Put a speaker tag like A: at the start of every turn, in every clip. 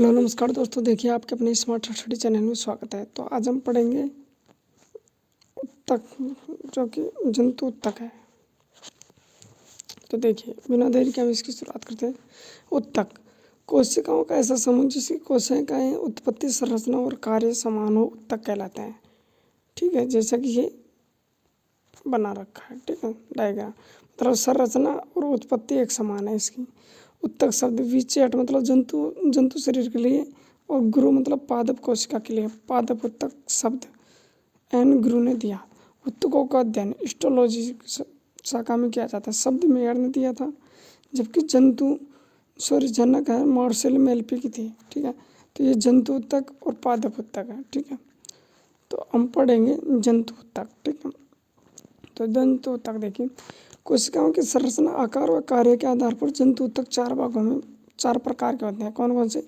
A: Hello नमस्कार दोस्तों, देखिए आपके अपने स्मार्ट स्टडी चैनल में स्वागत है। तो आज हम पढ़ेंगे उत्तक, जो कि जंतु उत्तक है। तो देखिए बिना देरी के हम इसकी शुरुआत करते हैं। उत्तक कोशिकाओं का ऐसा समूह जिसकी कोशिकाएं उत्पत्ति, संरचना और कार्य समान हो, उत्तक कहलाते हैं। ठीक है, जैसा कि ये बना रखा है। ठीक है, डायग्राम मतलब संरचना और उत्पत्ति एक समान है इसकी। उत्तक शब्द विचेट मतलब जंतु शरीर के लिए, और गुरु मतलब पादप कोशिका के लिए। पादप उत्तक शब्द एन गुरु ने दिया। उत्तकों का अध्ययन हिस्टोलॉजी शाखा में किया जाता है, शब्द मेयर ने दिया था। जबकि जंतु जनक है मार्शल मेल्पी की थी। ठीक है, तो ये जंतु उत्तक और पादप उत्तक है। ठीक है, तो हम पढ़ेंगे जंतु उत्तक। ठीक है, तो जंतु उत्तक देखिए, कोशिकाओं की संरचना, आकार व कार्य के आधार पर जंतु उत्तक चार प्रकार के होते हैं। कौन कौन से?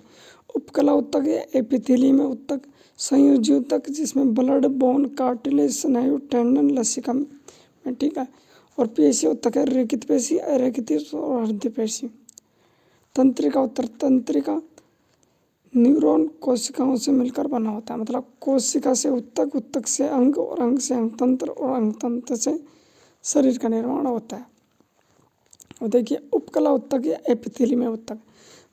A: उपकला उत्तक है एपिथेलियम में उत्तक, संयोजी उत्तक जिसमें ब्लड, बोन, कार्टिलेज, स्नायु, टेंडन, लसिका में। ठीक है, और पेशी उत्तक है रेखित पेशी, अरेखित और हृदय पेशी। तंत्रिका उत्तक, तंत्रिका न्यूरॉन कोशिकाओं से मिलकर बना होता है। मतलब कोशिका से उत्तक, उत्तक से अंग और अंग से अंग तंत्र और अंग तंत्र से शरीर का निर्माण होता है। और देखिए उपकला उत्तक या एपिथेलियम उत्तक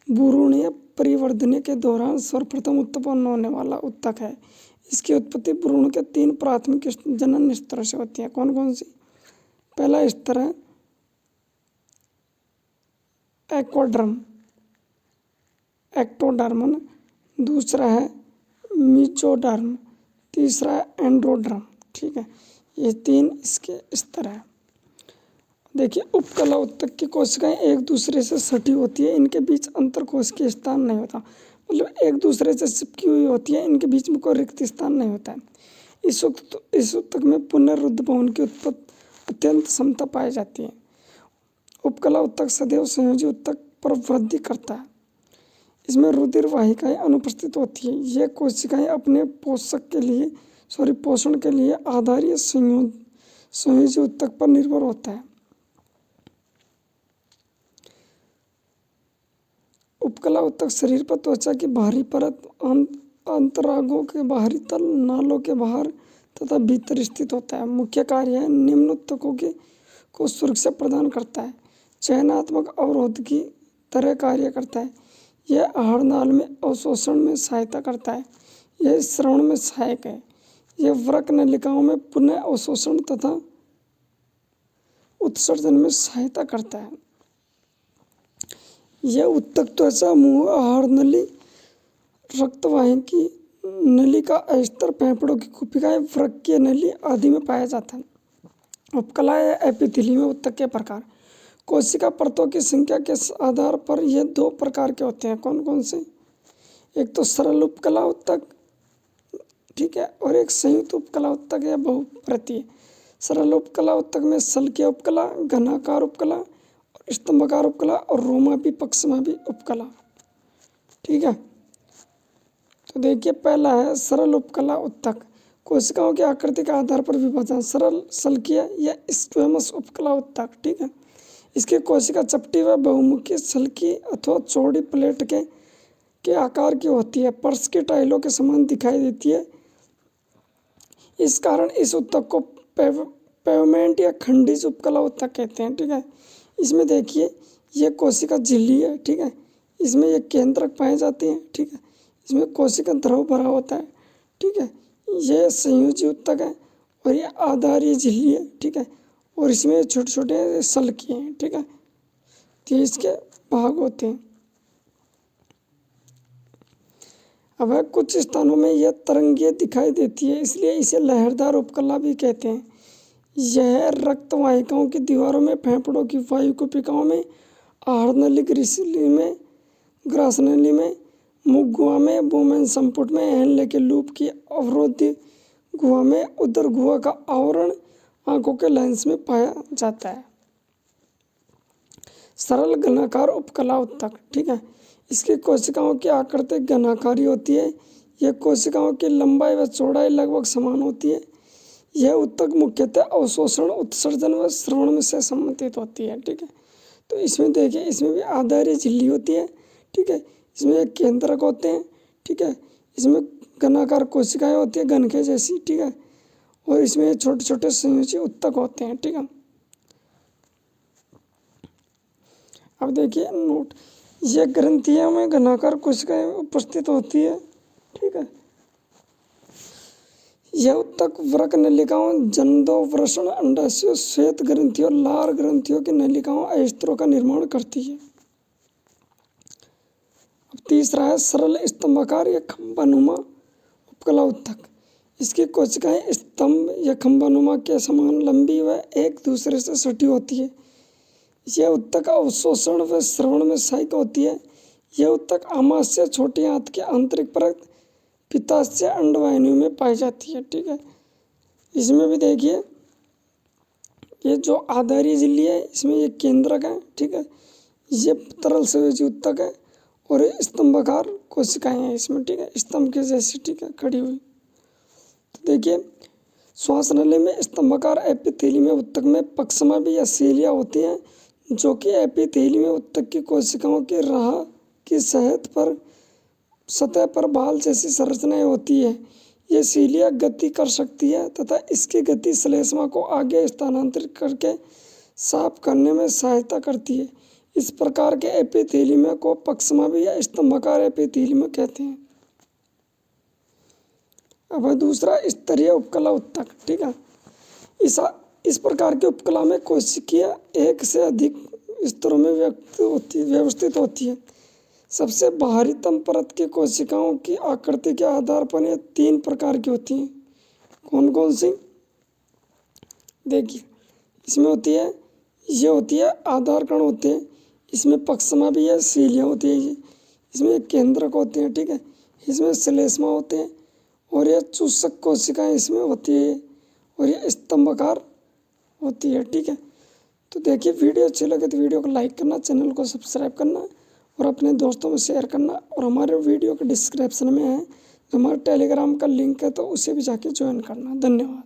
A: भ्रूणीय परिवर्धन के दौरान सर्वप्रथम उत्पन्न होने वाला उत्तक है। इसकी उत्पत्ति भ्रूण के 3 प्राथमिक जनन स्तरों से होती है। कौन कौन सी? पहला स्तर है एक्वाडर्म, एक्टोडर्मन, दूसरा है मीजोडर्म, तीसरा है एंड्रोडर्म। ठीक है, ये 3 इसके स्तर है। देखिए उपकला उत्तक की कोशिकाएं एक दूसरे से सटी होती है, इनके बीच अंतर कोशिकीय स्थान नहीं होता। मतलब एक दूसरे से चिपकी हुई होती है, इनके बीच में कोई रिक्त स्थान नहीं होता है। इस उत्तक में पुनरुद्ध भवन की अत्यंत क्षमता पाई जाती है। उपकला उत्तक सदैव संयोजी उत्तक पर वृद्धि करता है। इसमें रुधिर वाहिकाएं अनुपस्थित होती है। यह कोशिकाएं अपने पोषण के लिए आधारीय संयोजी उत्तक पर निर्भर होता है। उपकला उत्तक शरीर पर त्वचा की बाहरी परत, अंतरांगों के बाहरी तल, नालों के बाहर तथा भीतर स्थित होता है। मुख्य कार्य है निम्न उत्तकों को सुरक्षा प्रदान करता है, चयनात्मक अवरोध की तरह कार्य करता है। यह आहार नाल में अवशोषण में सहायता करता है। यह श्रवण में सहायक है। यह वृक्क नलिकाओं में पुनः अवशोषण तथा उत्सर्जन में सहायता करता है। यह उत्तक त्वचा, मुंह, आहार नली, रक्तवाहिकी नलिका, अस्तर, फेफड़ों की कुपिकाएं, वृक्कीय नली आदि में पाया जाता है। उपकला या एपिथेलियम उत्तक के प्रकार। कोशिका परतों की संख्या के आधार पर यह 2 प्रकार के होते हैं। कौन कौन से? एक तो सरल उपकला उत्तक, ठीक है, और एक संयुक्त उपकला उत्तक या बहुप्रतीय। सरल उपकला उत्तक में शल्कीय उपकला, घनाकार उपकला, स्तंभाकार उपकला और रोमापी पक्षमापी उपकला। ठीक है, तो देखिए पहला है सरल उपकला उत्तक। कोशिकाओं की आकृति के आधार पर विभाजन। सरल, शल्कीय या स्क्वेमस उपकला उत्तक। ठीक है, इसकी कोशिका चपटी व बहुमुखी, शल्की अथवा चौड़ी प्लेट के आकार की होती है, पर्स के टाइलों के समान दिखाई देती है। इस कारण इस उत्तक को पेवमेंट या खंडित उपकला उत्तक कहते हैं। ठीक है, इसमें देखिए ये कोशिका झिल्ली है। ठीक है, इसमें ये केंद्रक पाए जाते हैं। ठीक है, इसमें कोशिका द्रव भरा होता है। ठीक है, ये संयोजी उत्तक है और ये आधारीय झिल्ली है। ठीक है, और इसमें छोटे छोटे शल्की हैं। ठीक है, तो ये इसके भाग होते हैं। अब कुछ स्थानों में यह तरंगीय दिखाई देती है, इसलिए इसे लहरदार उपकला भी कहते हैं। यह रक्त वाहिकाओं की दीवारों में, फेफड़ों की वायु कुपिकाओं में, आहार नली, ग्रीसली में, ग्रासनली में, मुख गुहा में, वुमेन संपुट में, हेनले के लूप की अवरोधी गुहा में, उदर गुहा का आवरण, आंखों के लेंस में पाया जाता है। सरल घनाकार उपकला उत्तक। ठीक है, इसकी कोशिकाओं की आकृति घनाकारी होती है। यह कोशिकाओं की लंबाई व चौड़ाई लगभग समान होती है। यह उत्तक मुख्यतः अवशोषण, उत्सर्जन व श्रवण में से संबंधित होती है। ठीक है, तो इसमें देखिए इसमें भी आधारीय झिल्ली होती है। ठीक है, इसमें एक केंद्रक होते हैं, ठीक है। इसमें घनाकार कोशिकाएं होती है घन के जैसी, ठीक है। और इसमें छोटे छोटे संयोजी उत्तक होते हैं, ठीक है। अब देखिए नोट, ये ग्रंथियों में घनाकार कोशिकाएं उपस्थित होती है, ठीक है। यह उत्तक वृक्क नलिकाओं, जनदों, वृषण, अंडाशयों, श्वेत ग्रंथियों, लार ग्रंथियों की नलिकाओं, अस्तरों का निर्माण करती है। अब तीसरा है सरल स्तंभाकार या खंभानुमा उपकला उत्तक। इसकी कोशिकाएं स्तंभ या खंभानुमा के समान लंबी व एक दूसरे से सटी होती है। यह उत्तक अवशोषण व श्रवण में सहायक होती है। यह उत्तक आमाशय, छोटी आंत के आंतरिक परत, पित्ताशय, अंडवाहिनियों में पाई जाती है, ठीक है। इसमें भी देखिए ये जो आधारी झिल्ली है इसमें ये केंद्रक है, ठीक है। ये तरल संयोजी उत्तक है और ये स्तंभाकार कोशिकाएं हैं इसमें, ठीक है, स्तंभ के जैसी, ठीक है, खड़ी हुई। तो देखिए श्वास नली में स्तंभाकार एपिथेलियम उत्तक में पक्षमा या सीलिया होती हैं, जो कि एपिथेलियम उत्तक की कोशिकाओं की राह की सतह पर बाल जैसी संरचनाएं होती है। ये सीलिया गति कर सकती है तथा इसकी गति श्लेष्मा को आगे स्थानांतरित करके साफ करने में सहायता करती है। इस प्रकार के एपिथेलियम को पक्षमा या स्तंभाकार एपिथेलियम कहते हैं। अब दूसरा स्तरीय उपकला उत्तक, ठीक है। इस प्रकार की उपकला में कोशिकीय एक से अधिक स्तरों में व्यवस्थित होती है। सबसे बाहरीतम परत की कोशिकाओं की आकृति के आधार पर ये 3 प्रकार की होती हैं। कौन कौन सी? देखिए इसमें होती है, ये होती है आधार कण होते हैं, इसमें पक्षमा भी है, सीलियाँ होती है, ये इसमें केंद्रक होते हैं, ठीक है। इसमें श्लेष्मा होते हैं और ये चूसक कोशिकाएं इसमें होती है और ये स्तंभाकार होती है, ठीक है। तो देखिए वीडियो अच्छी लगे तो वीडियो को लाइक करना, चैनल को सब्सक्राइब करना और अपने दोस्तों में शेयर करना। और हमारे वीडियो के डिस्क्रिप्शन में है हमारे टेलीग्राम का लिंक है, तो उसे भी जाके ज्वाइन करना। धन्यवाद।